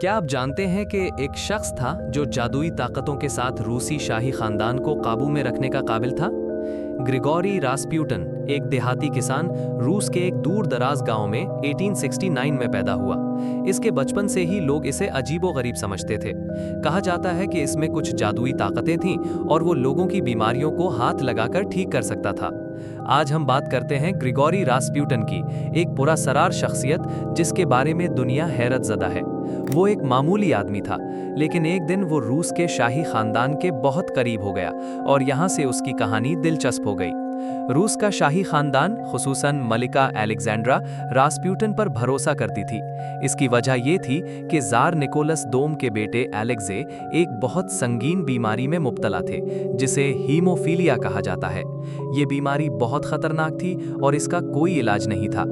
क्या आप जानते हैं कि एक शख्स था जो जादुई ताकतों के साथ रूसी शाही खानदान को काबू में रखने का काबिल था? ग्रिगोरी रास्पुटिन एक देहाती किसान रूस के एक दूर दराज गांव में 1869 में पैदा हुआ। इसके बचपन से ही लोग इसे अजीबोगरीब समझते थे। कहा जाता है कि इसमें कुछ जादुई ताकतें थीं और वो लोगों की बीमारियों को हाथ लगाकर ठीक कर सकता था। आज हम बात करते हैं ग्रिगोरी रास्पुटिन की, एक पुरस्कार शख्सियत जिसके बारे में दुनिया हैरत ज़दा है। वो एक मामूली आदमी था, लेकिन एक दिन वो रूस के शाही खानदान के बहुत करीब हो गया और यहाँ से उसकी कहानी दिलचस्प हो गई। रूस का शाही खानदान, खुसूसन मलिका अलेक्जेंड्रा रास्पुटिन पर भरोसा करती थी। इसकी वजह ये थी कि ज़ार निकोलस दोम के बेटे एलेक्जे एक बहुत संगीन बीमारी में मुब्तला थे, जिसे हीमोफीलिया कहा जाता है। ये बीमारी बहुत खतरनाक थी और इसका कोई इलाज नहीं था।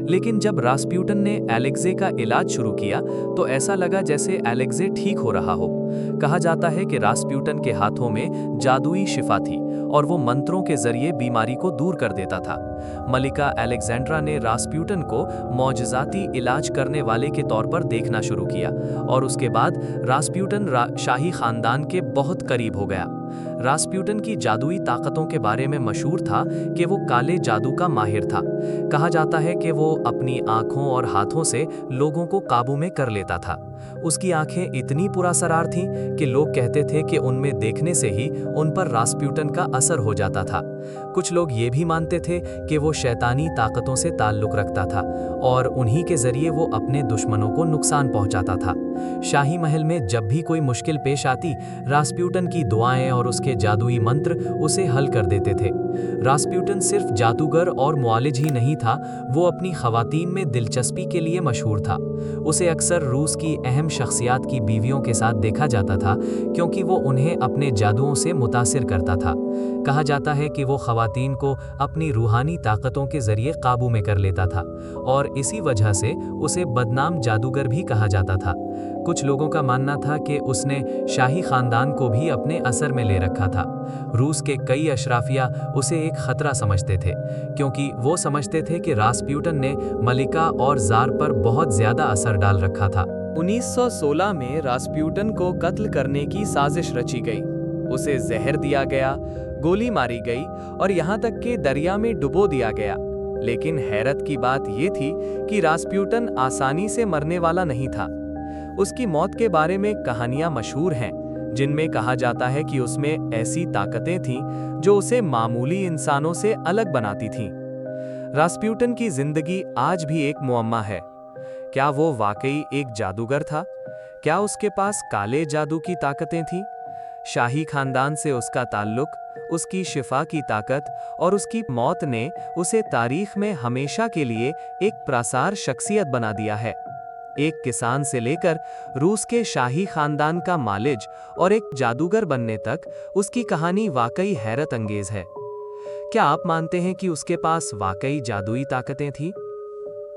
लेकिन जब रास्पुटिन ने एलेक्जे का इलाज शुरू किया तो ऐसा लगा जैसे एलेक्जे ठीक हो रहा हो। कहा जाता है कि रास्पुटिन के हाथों में जादुई शिफा थी और वो मंत्रों के जरिए बीमारी को दूर कर देता था। मलिका अलेक्जेंड्रा ने रास्पुटिन को मौजज़ाती इलाज करने वाले के तौर पर देखना शुरू किया और उसके बाद रास्पुटिन शाही खानदान के बहुत करीब हो गया। रास्पुटिन की जादुई ताकतों के बारे में मशहूर था कि वो काले जादू का माहिर था। कहा जाता है कि वो अपनी आंखों और हाथों से लोगों को काबू में कर लेता था। उसकी आंखें इतनी पुरअसरार थीं कि लोग कहते थे कि उनमें देखने से ही उन पर रास्पुटिन का असर हो जाता था। कुछ लोग ये भी मानते थे कि वो शैतानी ताकतों से ताल्लुक़ रखता था और उन्हीं के जरिए वो अपने दुश्मनों को नुकसान पहुंचाता था। शाही महल में जब भी कोई मुश्किल पेश आती, रास्पुटिन की दुआएं और उसके जादुई मंत्र उसे हल कर देते थे। रास्पुटिन सिर्फ जादूगर और मुआलिज ही नहीं था, वो अपनी खवातीन में दिलचस्पी के लिए मशहूर था। उसे अक्सर रूस की अहम शख्सियात की बीवियों के साथ देखा जाता था, क्योंकि वो उन्हें अपने जादुओं से मुतासिर करता था। कहा जाता है कि वो खवातीन को अपनी रूहानी ताकतों के जरिए काबू में कर लेता था और इसी वजह से उसे बदनाम जादूगर भी कहा जाता था। कुछ लोगों का मानना था कि उसने शाही खानदान को भी अपने असर में ले रखा था। रूस के कई अशराफिया उसे एक खतरा समझते थे, क्योंकि वो समझते थे कि रास्पुटिन ने मलिका और ज़ार पर बहुत ज़्यादा असर डाल रखा था। 1916 में रास्पुटिन को कत्ल करने की साजिश रची गई। उसे जहर दिया गया, गोली मारी गई और यहाँ तक कि दरिया में डुबो दिया गया। लेकिन हैरत की बात ये थी कि रास्पुटिन आसानी से मरने वाला नहीं था। उसकी मौत के बारे में कहानियां मशहूर हैं, जिनमें कहा जाता है कि उसमें ऐसी ताकतें थीं जो उसे मामूली इंसानों से अलग बनाती थीं। रास्पुटिन की जिंदगी आज भी एक मुअम्मा है। क्या वो वाकई एक जादूगर था? क्या उसके पास काले जादू की ताकतें थीं? शाही खानदान से उसका ताल्लुक, उसकी शिफा की ताकत और उसकी मौत ने उसे तारीख में हमेशा के लिए एक प्रासार शख्सियत बना दिया है। एक किसान से लेकर रूस के शाही खानदान का मालिज और एक जादूगर बनने तक उसकी कहानी वाकई हैरत अंगेज है। क्या आप मानते हैं कि उसके पास वाकई जादुई ताकतें थीं?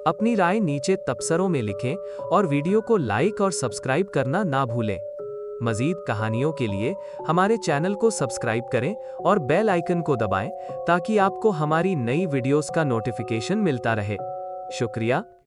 अपनी राय नीचे तबसरों में लिखें और वीडियो को लाइक और सब्सक्राइब करना ना भूलें। मज़ीद कहानियों के लिए हमारे चैनल को सब्सक्राइब करें और बेल आइकन को दबाएं ताकि आपको हमारी नई वीडियोस का नोटिफिकेशन मिलता रहे। शुक्रिया।